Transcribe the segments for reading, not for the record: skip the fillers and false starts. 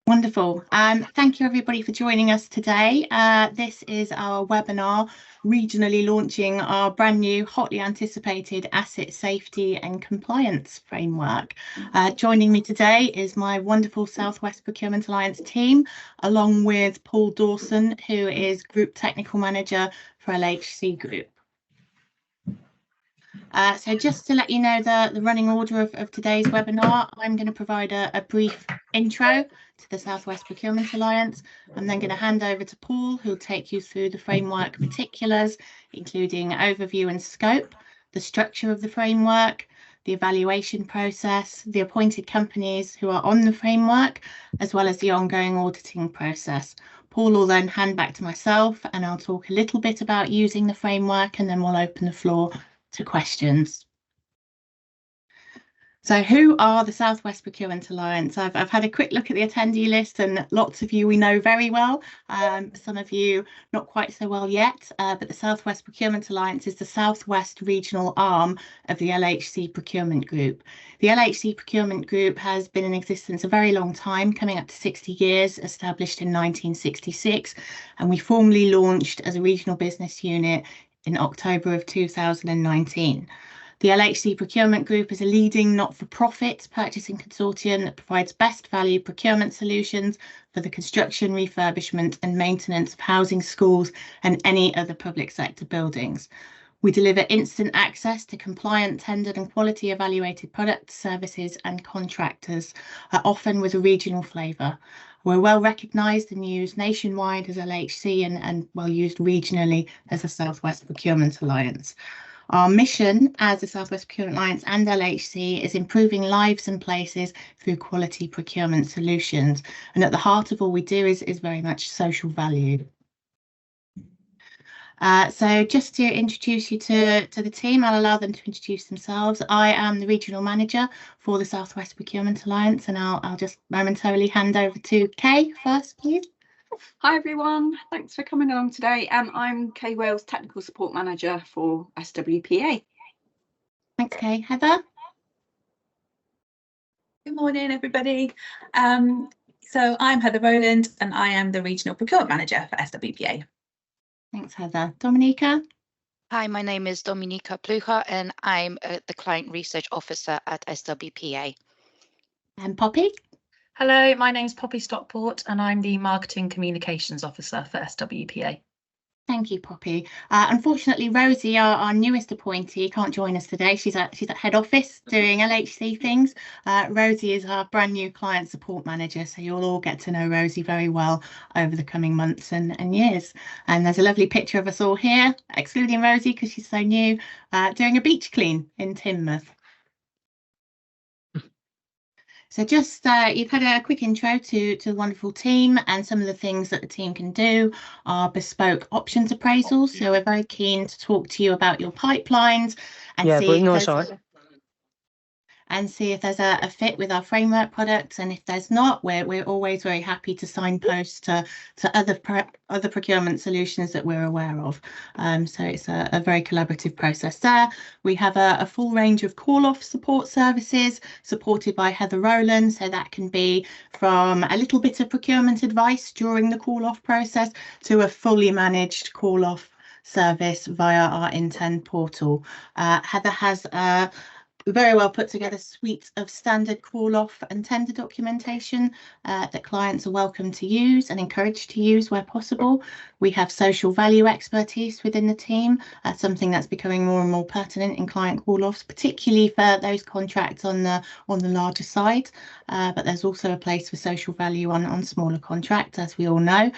Wonderful. Thank you everybody for joining us today. This is our webinar regionally launching our brand new hotly anticipated asset safety and compliance framework. Joining me today is my wonderful Southwest Procurement Alliance team, along with Paul Dawson, who is Group Technical Manager for LHC Group. So just to let you know the running order of today's webinar, I'm going to provide a brief intro to the Southwest Procurement Alliance. I'm then going to hand over to Paul, who'll take you through the framework particulars, including overview and scope, the structure of the framework, the evaluation process, the appointed companies who are on the framework, as well as the ongoing auditing process. Paul will then hand back to myself and I'll talk a little bit about using the framework, and then we'll open the floor to questions. So who are the Southwest Procurement Alliance? I've had a quick look at the attendee list, and lots of you we know very well, some of you not quite so well yet, but the Southwest Procurement Alliance is the Southwest regional arm of the LHC Procurement Group. The LHC Procurement Group has been in existence a very long time, coming up to 60 years, established in 1966, and we formally launched as a regional business unit in October of 2019. The LHC Procurement Group is a leading not-for-profit purchasing consortium that provides best value procurement solutions for the construction, refurbishment and maintenance of housing, schools and any other public sector buildings. We deliver instant access to compliant, tendered and quality evaluated products, services and contractors, often with a regional flavour. We're well recognised and used nationwide as LHC and well used regionally as the Southwest Procurement Alliance. Our mission as the Southwest Procurement Alliance and LHC is improving lives and places through quality procurement solutions. And at the heart of all we do is very much social value. So just to introduce you to the team, I'll allow them to introduce themselves. I am the Regional Manager for the Southwest Procurement Alliance, and I'll just momentarily hand over to Kay first, please. Hi everyone, thanks for coming along today. I'm Kay Wales, Technical Support Manager for SWPA. Thanks Kay. Heather? Good morning everybody. So I'm Heather Rowland and I am the Regional Procurement Manager for SWPA. Thanks Heather. Dominika? Hi, my name is Dominika Plucha and I'm the Client Research Officer at SWPA. And Poppy? Hello, my name's Poppy Stockport and I'm the Marketing Communications Officer for SWPA. Thank you, Poppy. Unfortunately, Rosie, our newest appointee, can't join us today. She's at head office doing LHC things. Rosie is our brand new client support manager, so you'll all get to know Rosie very well over the coming months and years. And there's a lovely picture of us all here, excluding Rosie because she's so new, doing a beach clean in Teignmouth. So just you've had a quick intro to the wonderful team, and some of the things that the team can do are bespoke options appraisals. So we're very keen to talk to you about your pipelines and see if there's a fit with our framework products, and if there's not, we're always very happy to signpost to other procurement solutions that we're aware of. So it's a very collaborative process there. We have a full range of call-off support services supported by Heather Rowland, so that can be from a little bit of procurement advice during the call-off process to a fully managed call-off service via our Intend portal. Heather has a very well put together suite of standard call-off and tender documentation that clients are welcome to use and encouraged to use where possible. We have social value expertise within the team, something that's becoming more and more pertinent in client call-offs, particularly for those contracts on the larger side. But there's also a place for social value on smaller contracts, as we all know.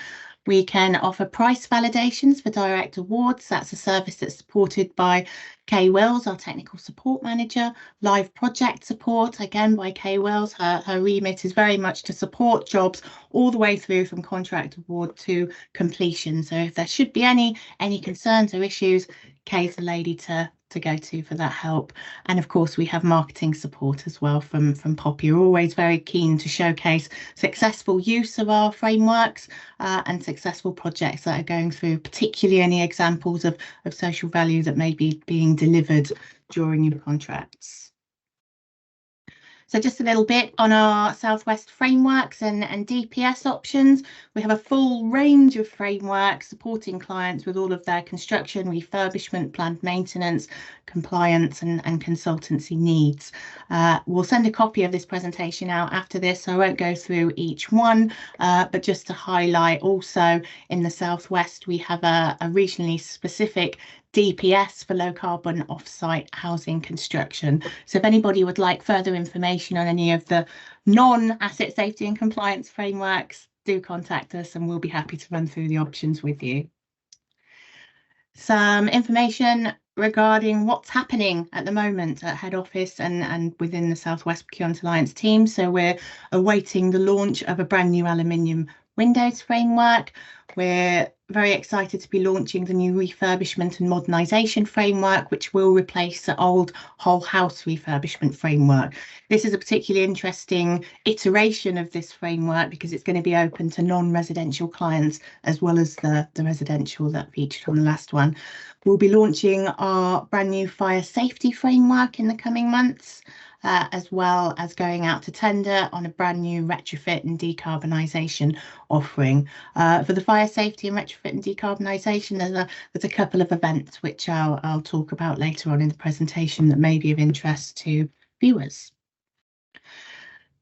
We can offer price validations for direct awards. That's a service that's supported by Kay Wells, our technical support manager. Live project support, again by Kay Wells. Her remit is very much to support jobs all the way through from contract award to completion. So if there should be any concerns or issues, Kay's the lady to go to for that help. And of course we have marketing support as well from Poppy. We're always very keen to showcase successful use of our frameworks and successful projects that are going through, particularly any examples of social value that may be being delivered during your contracts. So just a little bit on our Southwest frameworks and DPS options. We have a full range of frameworks supporting clients with all of their construction, refurbishment, planned maintenance, compliance and consultancy needs. We'll send a copy of this presentation out after this, so I won't go through each one, but just to highlight also in the Southwest, we have a regionally specific DPS for low carbon offsite housing construction. So if anybody would like further information on any of the non-asset safety and compliance frameworks, do contact us and we'll be happy to run through the options with you. Some information regarding what's happening at the moment at head office and within the Southwest Procurement Alliance team. So we're awaiting the launch of a brand new aluminium windows framework. We're very excited to be launching the new refurbishment and modernisation framework, which will replace the old whole house refurbishment framework. This is a particularly interesting iteration of this framework because it's going to be open to non-residential clients as well as the residential that featured on the last one. We'll be launching our brand new fire safety framework in the coming months, as well as going out to tender on a brand new retrofit and decarbonisation offering. For the fire safety and retrofit and decarbonisation, there's a couple of events which I'll talk about later on in the presentation that may be of interest to viewers.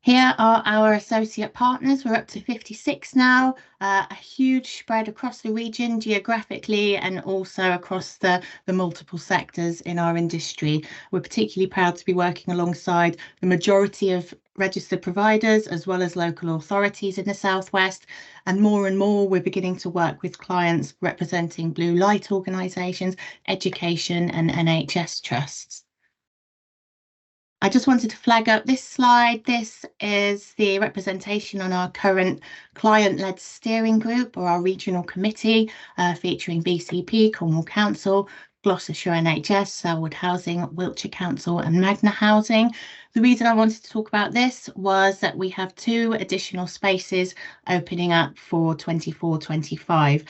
Here are our associate partners. We're up to 56 now, a huge spread across the region geographically and also across the multiple sectors in our industry. We're particularly proud to be working alongside the majority of registered providers as well as local authorities in the Southwest, and more we're beginning to work with clients representing blue light organisations, education and NHS trusts. I just wanted to flag up this slide. This is the representation on our current client-led steering group or our regional committee, featuring BCP, Cornwall Council, Gloucestershire NHS, Selwood Housing, Wiltshire Council and Magna Housing. The reason I wanted to talk about this was that we have 2 additional spaces opening up for 24-25.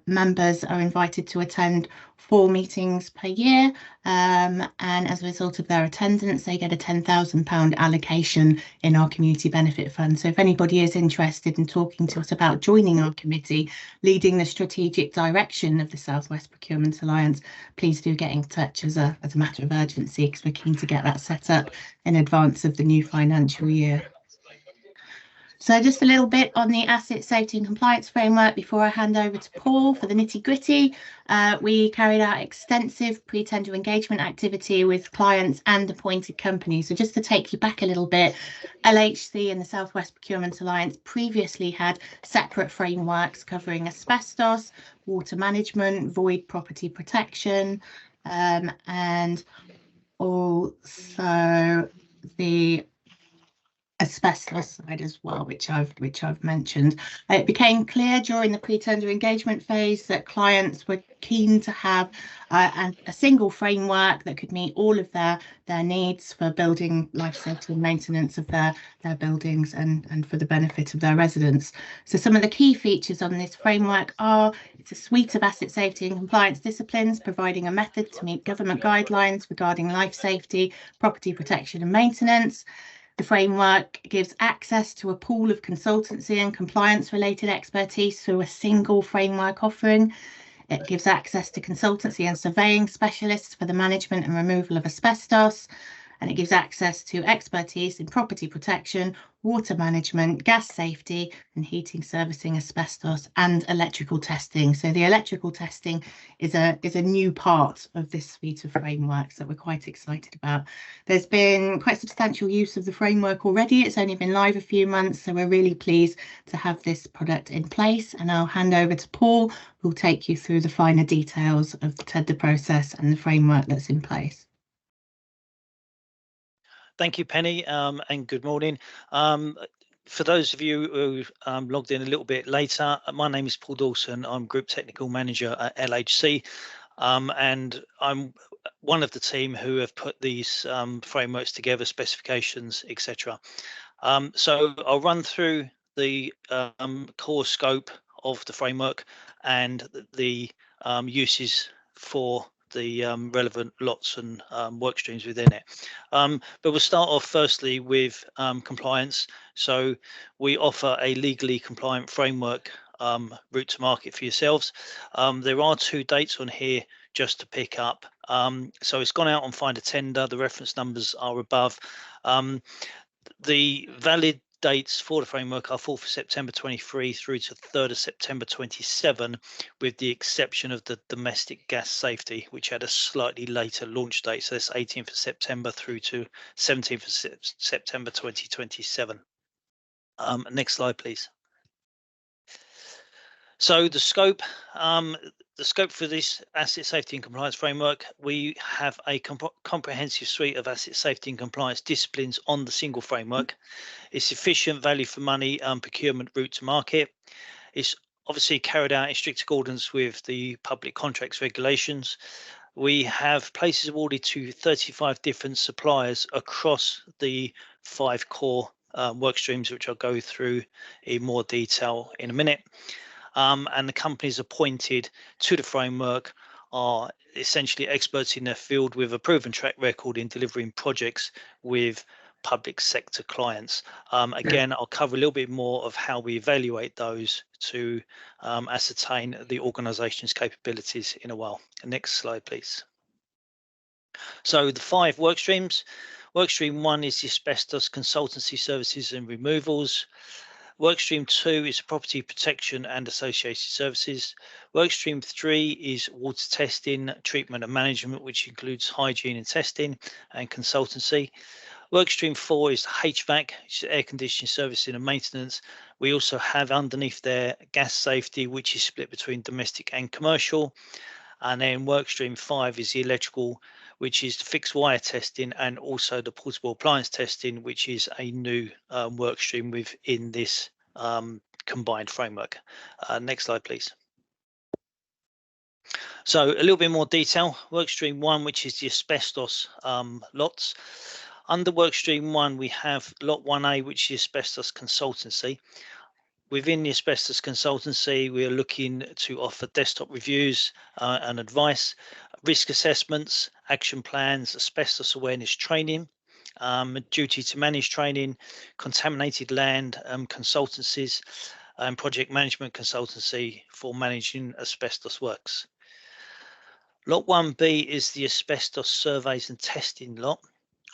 Members are invited to attend 4 meetings per year, and as a result of their attendance they get a £10,000 allocation in our community benefit fund. So if anybody is interested in talking to us about joining our committee, leading the strategic direction of the Southwest Procurement Alliance, please do get in touch as a matter of urgency, because we're keen to get that set up in advance of the new financial year. So just a little bit on the asset safety and compliance framework before I hand over to Paul for the nitty-gritty. We carried out extensive pre-tender engagement activity with clients and appointed companies. So just to take you back a little bit, LHC and the Southwest Procurement Alliance previously had separate frameworks covering asbestos, water management, void property protection, and also the asbestos side as well, which I've mentioned. It became clear during the pre-tender engagement phase that clients were keen to have a single framework that could meet all of their needs for building life safety and maintenance of their buildings and for the benefit of their residents. So some of the key features on this framework are: it's a suite of asset safety and compliance disciplines, providing a method to meet government guidelines regarding life safety, property protection and maintenance. The framework gives access to a pool of consultancy and compliance related expertise through a single framework offering. It gives access to consultancy and surveying specialists for the management and removal of asbestos. And it gives access to expertise in property protection, water management, gas safety and heating, servicing, asbestos and electrical testing. So the electrical testing is a new part of this suite of frameworks that we're quite excited about. There's been quite substantial use of the framework already. It's only been live a few months, so we're really pleased to have this product in place. And I'll hand over to Paul, who'll take you through the finer details of the tender process and the framework that's in place. Thank you, Penny, and good morning. For those of you who logged in a little bit later, my name is Paul Dawson. I'm Group Technical Manager at LHC, and I'm one of the team who have put these frameworks together, specifications, etc. So I'll run through the core scope of the framework and the uses for the relevant lots and work streams within it. But we'll start off firstly with compliance. So we offer a legally compliant framework route to market for yourselves. There are 2 dates on here just to pick up. So it's gone out on Find a Tender. The reference numbers are above. The valid dates for the framework are 4th of September 23 through to 3rd of September 27, with the exception of the domestic gas safety, which had a slightly later launch date. So that's 18th of September through to 17th of September 2027. Next slide, please. So the scope for this asset safety and compliance framework, we have a comprehensive suite of asset safety and compliance disciplines on the single framework. It's efficient, value for money procurement route to market. It's obviously carried out in strict accordance with the public contracts regulations. We have places awarded to 35 different suppliers across the 5 core work streams, which I'll go through in more detail in a minute. And the companies appointed to the framework are essentially experts in their field with a proven track record in delivering projects with public sector clients. Again, I'll cover a little bit more of how we evaluate those to ascertain the organisation's capabilities in a while. Next slide, please. So the 5 work streams. Work stream 1 is the asbestos consultancy services and removals. Workstream 2 is property protection and associated services. Workstream 3 is water testing, treatment and management, which includes hygiene and testing and consultancy. Workstream 4 is HVAC, which is air conditioning servicing and maintenance. We also have underneath there gas safety, which is split between domestic and commercial. And then Workstream 5 is the electrical, which is the fixed wire testing, and also the portable appliance testing, which is a new work stream within this combined framework. Next slide, please. So a little bit more detail. Workstream 1, which is the asbestos lots. Under Workstream 1, we have Lot 1A, which is asbestos consultancy. Within the asbestos consultancy, we are looking to offer desktop reviews and advice, risk assessments, action plans, asbestos awareness training, duty to manage training, contaminated land consultancies, and project management consultancy for managing asbestos works. Lot 1B is the asbestos surveys and testing lot.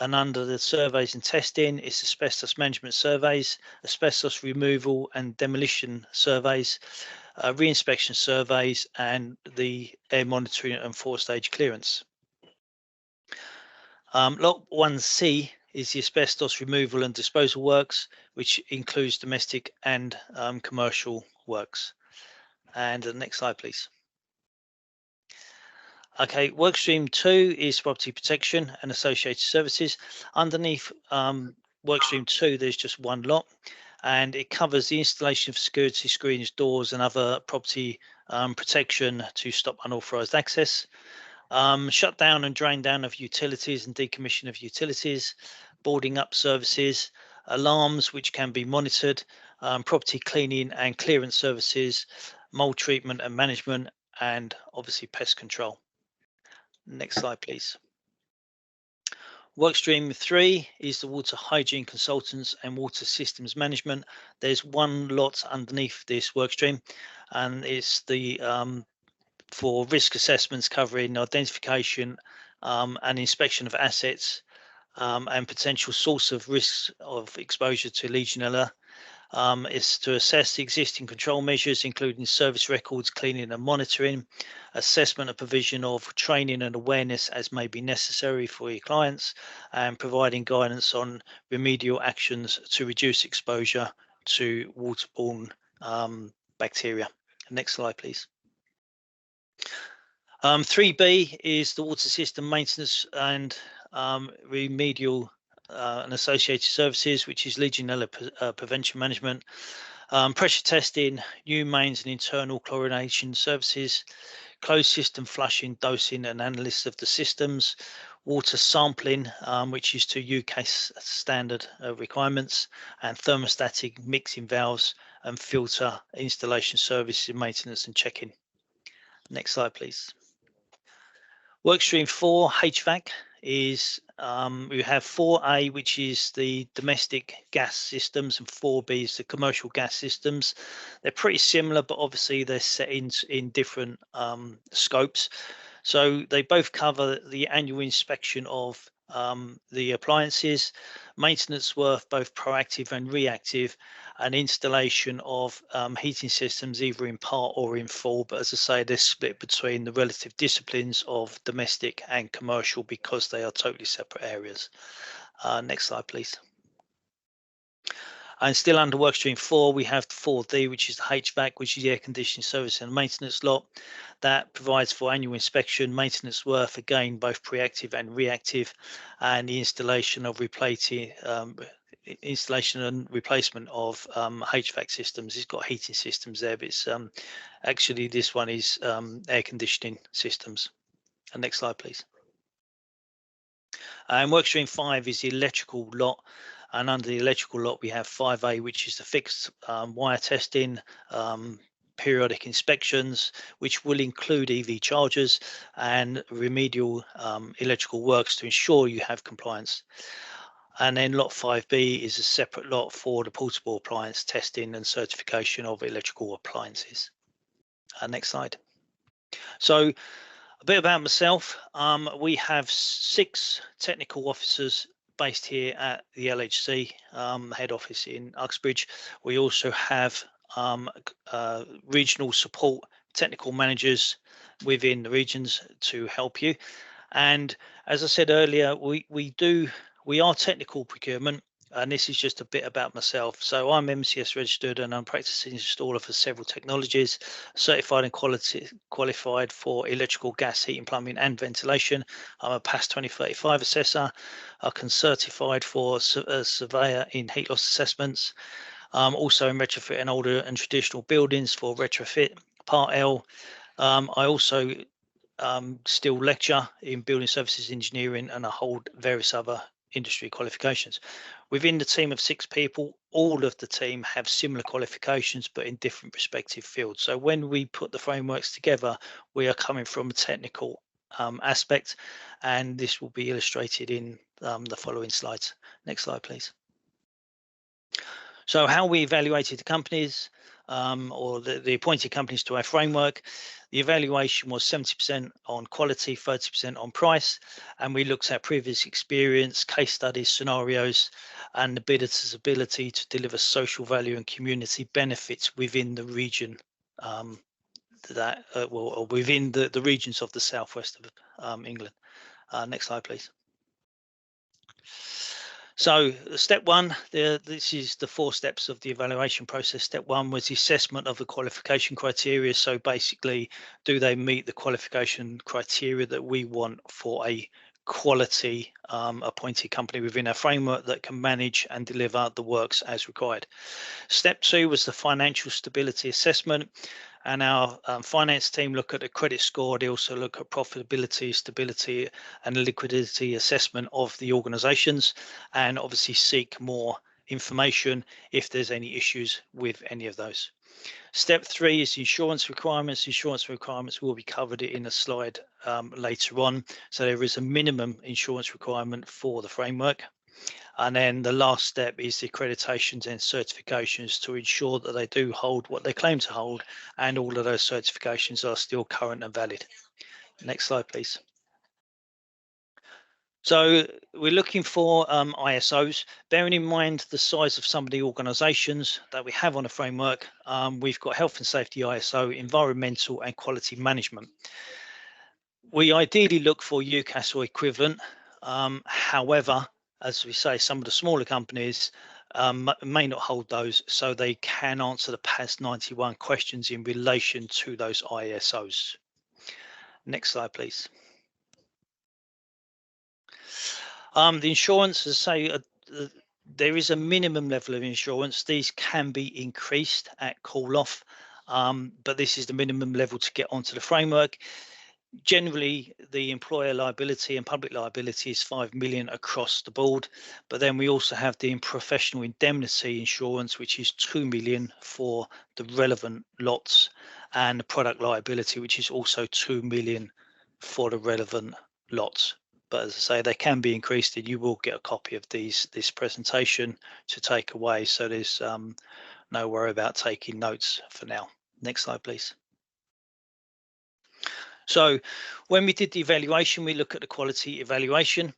And under the surveys and testing is asbestos management surveys, asbestos removal and demolition surveys, re-inspection surveys, and the air monitoring and 4-stage clearance. Lot 1C is the asbestos removal and disposal works, which includes domestic and commercial works. And the next slide, please. Okay, Workstream 2 is property protection and associated services. Underneath Workstream 2, there's just one lot, and it covers the installation of security screens, doors, and other property protection to stop unauthorised access. Shut down and drain down of utilities and decommission of utilities, boarding up services, alarms which can be monitored, property cleaning and clearance services, mold treatment and management, and obviously pest control. Next slide, please. Workstream 3 is the water hygiene consultants and water systems management. There's one lot underneath this workstream, and it's the for risk assessments covering identification and inspection of assets and potential source of risks of exposure to Legionella. Is to assess the existing control measures, including service records, cleaning and monitoring, assessment and provision of training and awareness as may be necessary for your clients, and providing guidance on remedial actions to reduce exposure to waterborne bacteria. Next slide, please. 3B is the water system maintenance and remedial and associated services, which is Legionella prevention management, pressure testing, new mains and internal chlorination services, closed system flushing, dosing and analysis of the systems, water sampling, which is to UK standard requirements, and thermostatic mixing valves and filter installation services, maintenance and checking. Next slide, please. Workstream 4, HVAC, is we have 4A, which is the domestic gas systems, and 4B is the commercial gas systems. They're pretty similar, but obviously they're set in different scopes. So they both cover the annual inspection of the appliances, maintenance work, both proactive and reactive, and installation of heating systems either in part or in full. But as I say, they're split between the relative disciplines of domestic and commercial because they are totally separate areas. Next slide, please. And still under workstream 4, we have 4D, which is the HVAC, which is the air conditioning service and maintenance lot. That provides for annual inspection, maintenance work, again, both proactive and reactive, and the installation and replacement of HVAC systems. It's got heating systems there, but it's actually this one is air conditioning systems. And next slide, please. And workstream 5 is the electrical lot. And under the electrical lot, we have 5A, which is the fixed wire testing, periodic inspections, which will include EV chargers and remedial electrical works to ensure you have compliance. And then lot 5B is a separate lot for the portable appliance testing and certification of electrical appliances. Next slide. So a bit about myself. We have 6 technical officers based here at the LHC head office in Uxbridge. We also have regional support technical managers within the regions to help you. And as I said earlier, we are technical procurement, and this is just a bit about myself. So I'm MCS registered and I'm practicing installer for several technologies, certified and qualified for electrical, gas, heating, plumbing and ventilation. I'm a PAS 2035 assessor. I can certified for a surveyor in heat loss assessments. Also in retrofit and older and traditional buildings for retrofit Part L. I also still lecture in building services engineering, and I hold various other industry qualifications. Within the team of 6 people, all of the team have similar qualifications but in different respective fields. So when we put the frameworks together, we are coming from a technical aspect, and this will be illustrated in the following slides. Next slide, please. So how we evaluated the companies or the appointed companies to our framework. The evaluation was 70% on quality, 30% on price, and we looked at previous experience, case studies, scenarios, and the bidder's ability to deliver social value and community benefits within the region or within the regions of the southwest of England. Next slide, please. So step 1, this is the 4 steps of the evaluation process. Step 1 was the assessment of the qualification criteria. So basically, do they meet the qualification criteria that we want for a quality appointed company within our framework that can manage and deliver the works as required. Step 2 was the financial stability assessment. And our finance team look at the credit score. They also look at profitability, stability, and liquidity assessment of the organizations, and obviously seek more information if there's any issues with any of those. Step 3 is insurance requirements. Insurance requirements will be covered in a slide later on. So there is a minimum insurance requirement for the framework. And then the last step is the accreditations and certifications to ensure that they do hold what they claim to hold, and all of those certifications are still current and valid. Next slide, please. So we're looking for ISOs. Bearing in mind the size of some of the organisations that we have on the framework, we've got health and safety ISO, environmental and quality management. We ideally look for UCAS or equivalent. However, as we say, some of the smaller companies may not hold those, so they can answer the PAS 91 questions in relation to those ISOs. Next slide, please. The insurance, as I say, there is a minimum level of insurance. These can be increased at call off, but this is the minimum level to get onto the framework. Generally, the employer liability and public liability is 5 million across the board, but then we also have the professional indemnity insurance, which is 2 million for the relevant lots, and the product liability, which is also 2 million for the relevant lots. But as I say, they can be increased, and you will get a copy of this presentation to take away. So there's no worry about taking notes for now. Next slide, please. So when we did the evaluation, we look at the quality evaluation.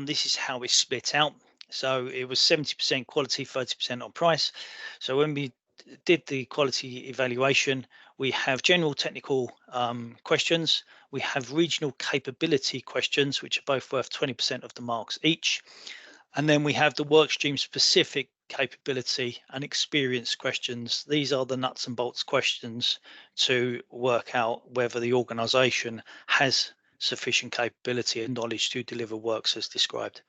This is how it's split out. So it was 70% quality, 30% on price. So when we did the quality evaluation, we have general technical questions. We have regional capability questions, which are both worth 20% of the marks each. And then we have the workstream specific capability and experience questions. These are the nuts and bolts questions to work out whether the organisation has sufficient capability and knowledge to deliver works as described.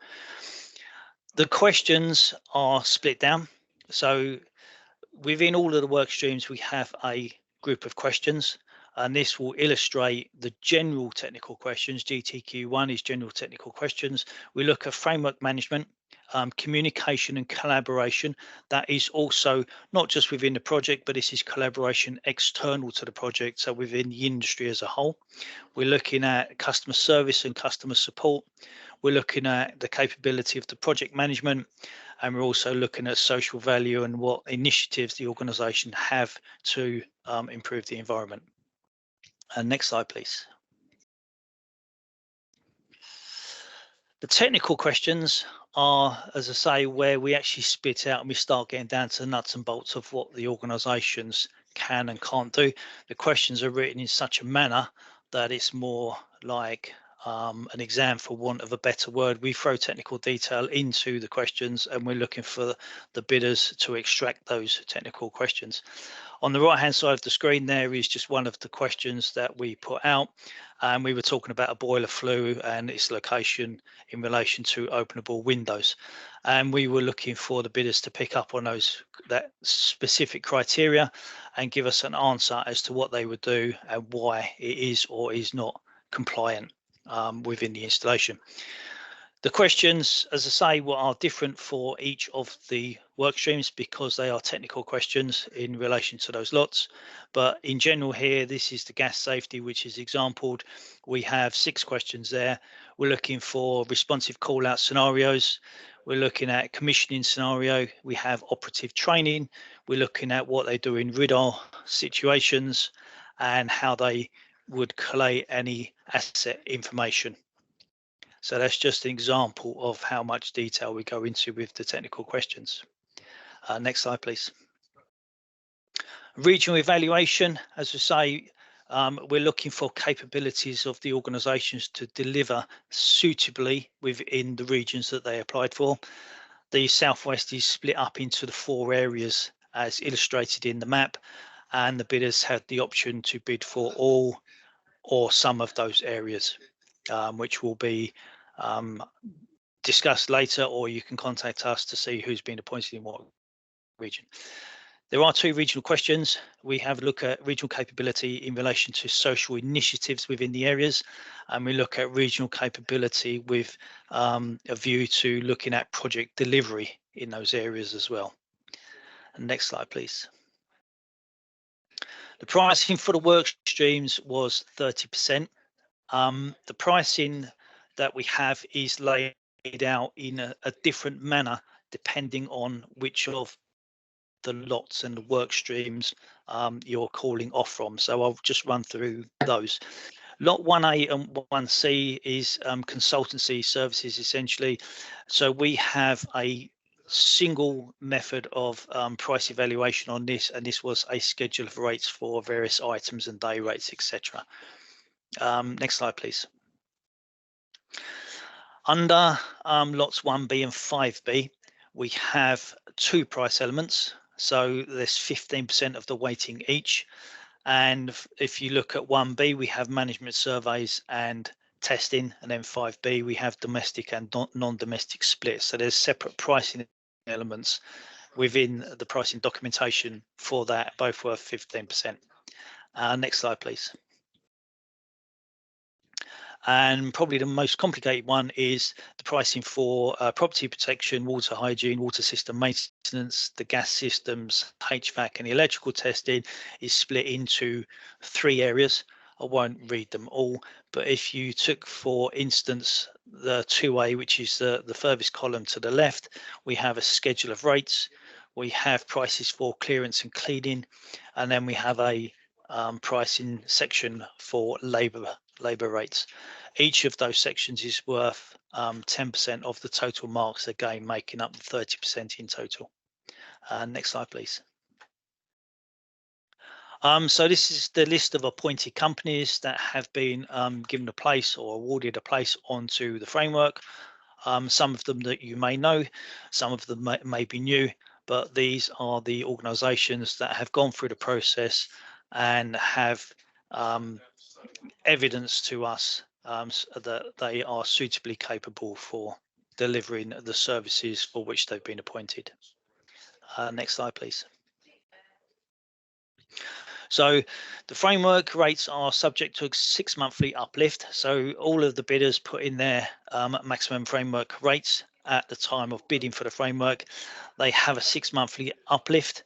The questions are split down. So within all of the work streams, we have a group of questions, and this will illustrate the general technical questions. GTQ1 is general technical questions. We look at framework management, communication and collaboration. That is also not just within the project, but this is collaboration external to the project, so within the industry as a whole. We're looking at customer service and customer support. We're looking at the capability of the project management, and we're also looking at social value and what initiatives the organisation have to improve the environment. And next slide, please. The technical questions are, as I say, where we actually spit out and we start getting down to the nuts and bolts of what the organisations can and can't do. The questions are written in such a manner that it's more like an exam, for want of a better word. We throw technical detail into the questions, and we're looking for the bidders to extract those technical questions. On the right hand side of the screen there is just one of the questions that we put out, and we were talking about a boiler flue and its location in relation to openable windows, and we were looking for the bidders to pick up on that specific criteria and give us an answer as to what they would do and why it is or is not compliant within the installation. The questions, as I say, are different for each of the work streams because they are technical questions in relation to those lots. But in general here, this is the gas safety, which is exampled. We have 6 questions there. We're looking for responsive call out scenarios. We're looking at commissioning scenario. We have operative training. We're looking at what they do in radar situations and how they would collate any asset information. So that's just an example of how much detail we go into with the technical questions. Next slide, please. Regional evaluation, as we say, we're looking for capabilities of the organisations to deliver suitably within the regions that they applied for. The Southwest is split up into the 4 areas as illustrated in the map, and the bidders had the option to bid for all or some of those areas, which will be discussed later, or you can contact us to see who's been appointed in what region. There are 2 regional questions. We have a look at regional capability in relation to social initiatives within the areas, and we look at regional capability with a view to looking at project delivery in those areas as well. And next slide, please. The pricing for the work streams was 30%. The pricing that we have is laid out in a different manner depending on which of the lots and the work streams you're calling off from. So I'll just run through those. Lot 1A and 1C is consultancy services essentially. So we have a single method of price evaluation on this, and this was a schedule of rates for various items and day rates, etc. Next slide, please. Under lots 1B and 5B, we have 2 price elements. So there's 15% of the weighting each. And if you look at 1B, we have management surveys and testing, and then 5B, we have domestic and non-domestic splits. So there's separate pricing elements within the pricing documentation for that, both worth 15%. Next slide, please. And probably the most complicated one is the pricing for property protection, water hygiene, water system maintenance, the gas systems, HVAC, and the electrical testing is split into 3 areas. I won't read them all, but if you took, for instance, the 2A, which is the furthest column to the left, we have a schedule of rates, we have prices for clearance and cleaning, and then we have a pricing section for labour rates. Each of those sections is worth 10% of the total marks, again making up 30% in total. Next slide, please. So this is the list of appointed companies that have been given a place or awarded a place onto the framework. Some of them that you may know, some of them may be new, but these are the organisations that have gone through the process and have evidence to us that they are suitably capable for delivering the services for which they've been appointed. Next slide, please. So the framework rates are subject to a 6-monthly uplift. So all of the bidders put in their maximum framework rates at the time of bidding for the framework. They have a 6-monthly uplift,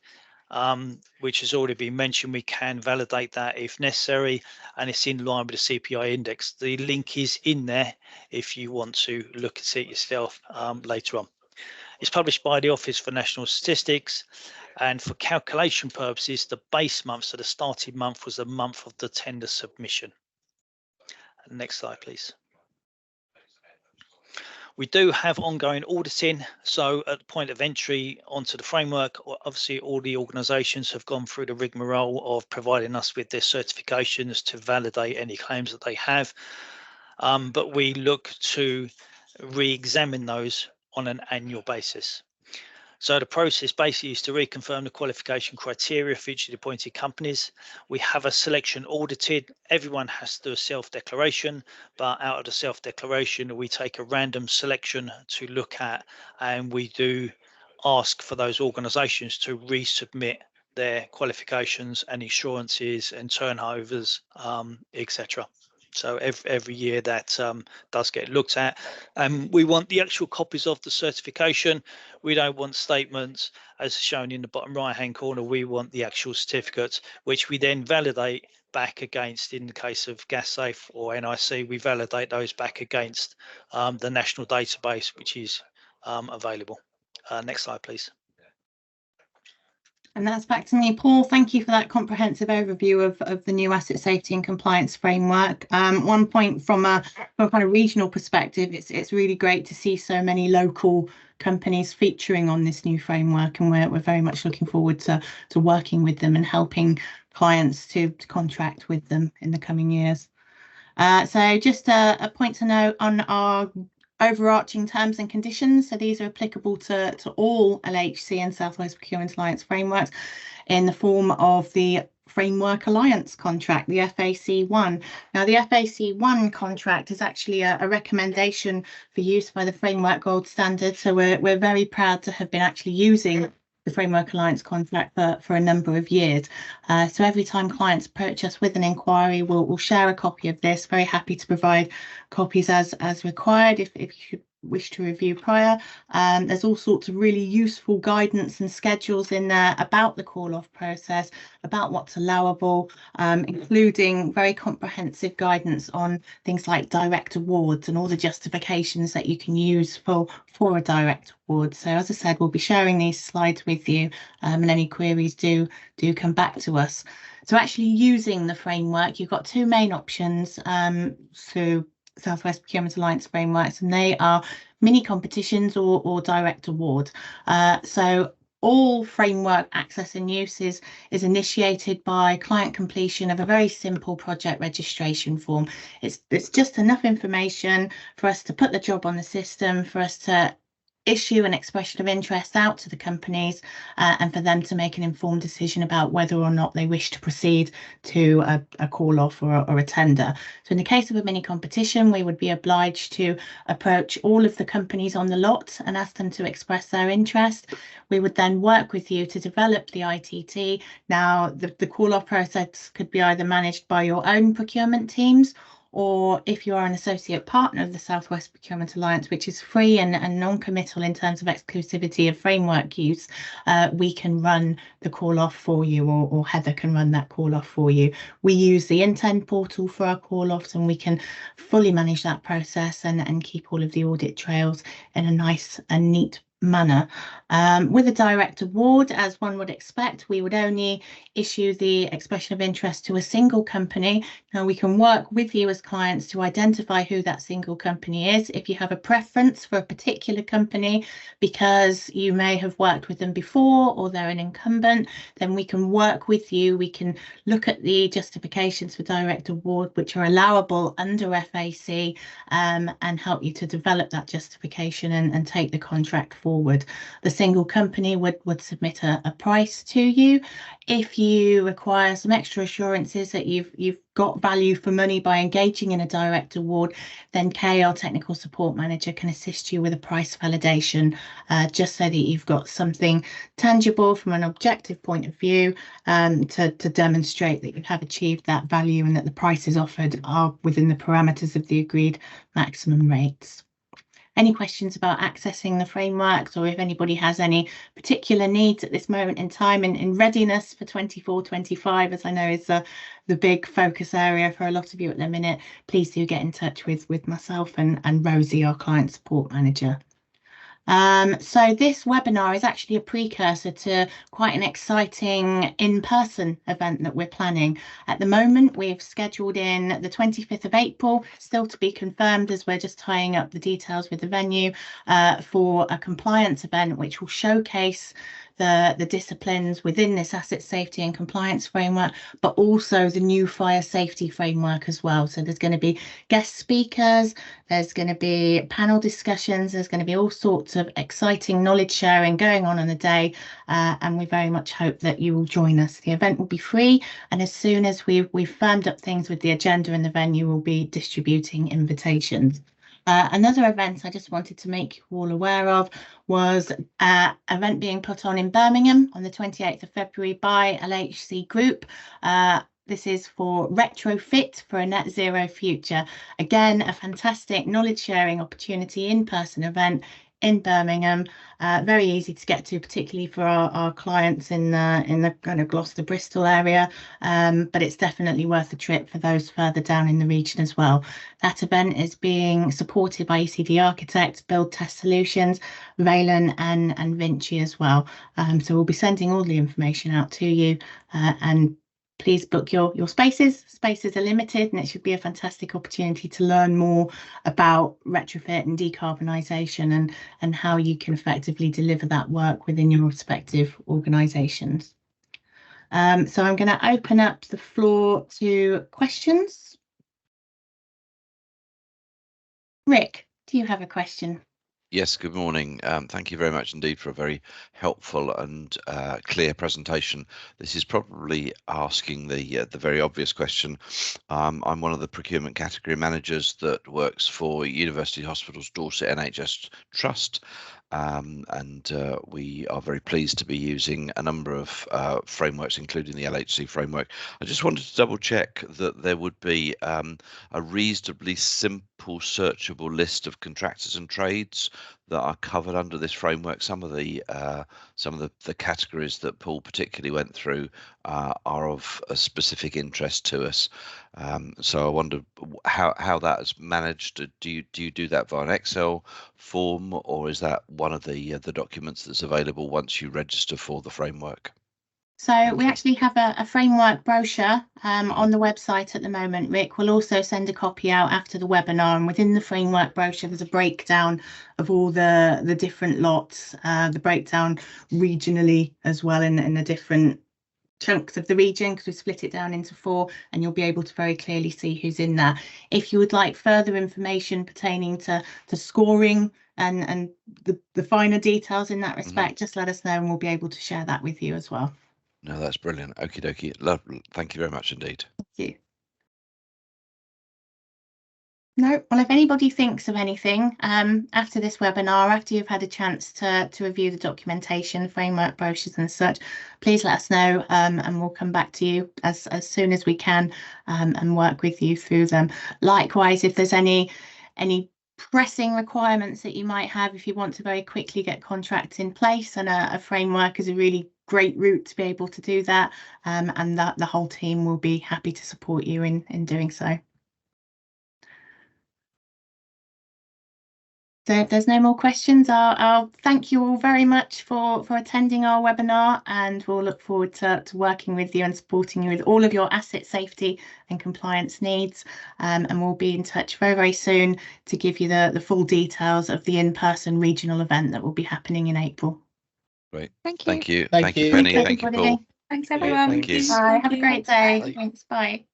which has already been mentioned. We can validate that if necessary, and it's in line with the CPI index. The link is in there if you want to look at it yourself later on. It's published by the Office for National Statistics, and for calculation purposes, the base month, so the starting month, was the month of the tender submission. Next slide, please. We do have ongoing auditing, so at the point of entry onto the framework, obviously all the organisations have gone through the rigmarole of providing us with their certifications to validate any claims that they have, but we look to re-examine those on an annual basis. So the process basically is to reconfirm the qualification criteria for each of the appointed companies. We have a selection audited. Everyone has to do a self-declaration, but out of the self-declaration, we take a random selection to look at, and we do ask for those organisations to resubmit their qualifications and insurances and turnovers, etc. So every year that does get looked at. We want the actual copies of the certification. We don't want statements as shown in the bottom right hand corner. We want the actual certificates, which we then validate back against, in the case of GasSafe or NIC, we validate those back against the national database, which is available. Next slide, please. And that's back to me, Paul. Thank you for that comprehensive overview of the new asset safety and compliance framework. One point from a kind of regional perspective, it's really great to see so many local companies featuring on this new framework, and we're very much looking forward to working with them and helping clients to contract with them in the coming years. So just a point to note on our overarching terms and conditions. So these are applicable to all LHC and South West Procurement Alliance frameworks in the form of the Framework Alliance contract, the FAC1. Now, the FAC1 contract is actually a recommendation for use by the Framework Gold Standard. So we're very proud to have been actually using the Framework Alliance contract for a number of years. So every time clients approach us with an inquiry, we'll share a copy of this. Very happy to provide copies as required if you wish to review prior. There's all sorts of really useful guidance and schedules in there about the call-off process, about what's allowable, including very comprehensive guidance on things like direct awards and all the justifications that you can use for a direct award. So as I said, we'll be sharing these slides with you, and any queries do come back to us. So actually using the framework, you've got two main options through South West Procurement Alliance frameworks, and they are mini competitions or direct award. So all framework access and use is initiated by client completion of a very simple project registration form. It's just enough information for us to put the job on the system, for us to issue an expression of interest out to the companies, and for them to make an informed decision about whether or not they wish to proceed to a call off or a tender. So in the case of a mini competition, we would be obliged to approach all of the companies on the lot and ask them to express their interest. We would then work with you to develop the ITT. Now, the call off process could be either managed by your own procurement teams, or if you are an associate partner of the South West Procurement Alliance, which is free and non-committal in terms of exclusivity of framework use, we can run the call off for you, or Heather can run that call off for you. We use the Intend portal for our call offs, and we can fully manage that process and keep all of the audit trails in a nice and neat manner. With a direct award, as one would expect, we would only issue the expression of interest to a single company. Now, we can work with you as clients to identify who that single company is. If you have a preference for a particular company because you may have worked with them before or they're an incumbent, then we can work with you. We can look at the justifications for direct award, which are allowable under FAC, and help you to develop that justification and take the contract forward. The single company would submit a price to you. If you require some extra assurances that you've got value for money by engaging in a direct award, then Kay, our technical support manager, can assist you with a price validation, just so that you've got something tangible from an objective point of view, to demonstrate that you have achieved that value and that the prices offered are within the parameters of the agreed maximum rates. Any questions about accessing the frameworks, or if anybody has any particular needs at this moment in time in readiness for 24-25, as I know is the big focus area for a lot of you at the minute, please do get in touch with myself and Rosie, our client support manager. So this webinar is actually a precursor to quite an exciting in-person event that we're planning. At the moment, we've scheduled in the 25th of April, still to be confirmed as we're just tying up the details with the venue, for a compliance event which will showcase the disciplines within this asset safety and compliance framework, but also the new fire safety framework as well. So there's going to be guest speakers, there's going to be panel discussions, there's going to be all sorts of exciting knowledge sharing going on the day, and we very much hope that you will join us. The event will be free, and as soon as we've firmed up things with the agenda and the venue, we'll be distributing invitations. Another event I just wanted to make you all aware of was an event being put on in Birmingham on the 28th of February by LHC Group. This is for retrofit for a net zero future. Again, a fantastic knowledge sharing opportunity, in-person event in Birmingham, very easy to get to, particularly for our clients in the kind of Gloucester, Bristol area, but it's definitely worth a trip for those further down in the region as well. That event is being supported by ECD Architects, Build Test Solutions, Valen and Vinci as well. So we'll be sending all the information out to you, and please book your spaces. Spaces are limited, and it should be a fantastic opportunity to learn more about retrofit and decarbonisation and how you can effectively deliver that work within your respective organisations. So I'm going to open up the floor to questions. Rick, do you have a question? Yes, good morning. Thank you very much indeed for a very helpful and clear presentation. This is probably asking the very obvious question. I'm one of the procurement category managers that works for University Hospitals Dorset NHS Trust, and we are very pleased to be using a number of frameworks, including the LHC framework. I just wanted to double check that there would be a reasonably simple searchable list of contractors and trades that are covered under this framework. Some of the categories that Paul particularly went through are of a specific interest to us. So I wonder how that is managed. Do you do that via an Excel form, or is that one of the documents that's available once you register for the framework? So we actually have a framework brochure on the website at the moment. Rick will also send a copy out after the webinar, and within the framework brochure there's a breakdown of all the different lots, the breakdown regionally as well in the different chunks of the region, because we split it down into 4, and you'll be able to very clearly see who's in there. If you would like further information pertaining to scoring and the finer details in that respect, just let us know and we'll be able to share that with you as well. No, that's brilliant. Okie dokie. Lovely. Thank you very much indeed. Thank you. No, well, if anybody thinks of anything after this webinar, after you've had a chance to review the documentation, framework brochures and such, please let us know, and we'll come back to you as soon as we can, and work with you through them. Likewise, if there's any pressing requirements that you might have, if you want to very quickly get contracts in place, and a framework is a really great route to be able to do that, and that the whole team will be happy to support you in doing so. So if there's no more questions, I'll thank you all very much for attending our webinar, and we'll look forward to working with you and supporting you with all of your asset safety and compliance needs. And we'll be in touch very, very soon to give you the full details of the in-person regional event that will be happening in April. Great. Thank you. Thank you. Thank Thank you, you. Penny. Thanks, Thank you, everybody. Paul. Thanks Brilliant, everyone. thank you. Bye. Have a great day. Bye. Thanks. Bye.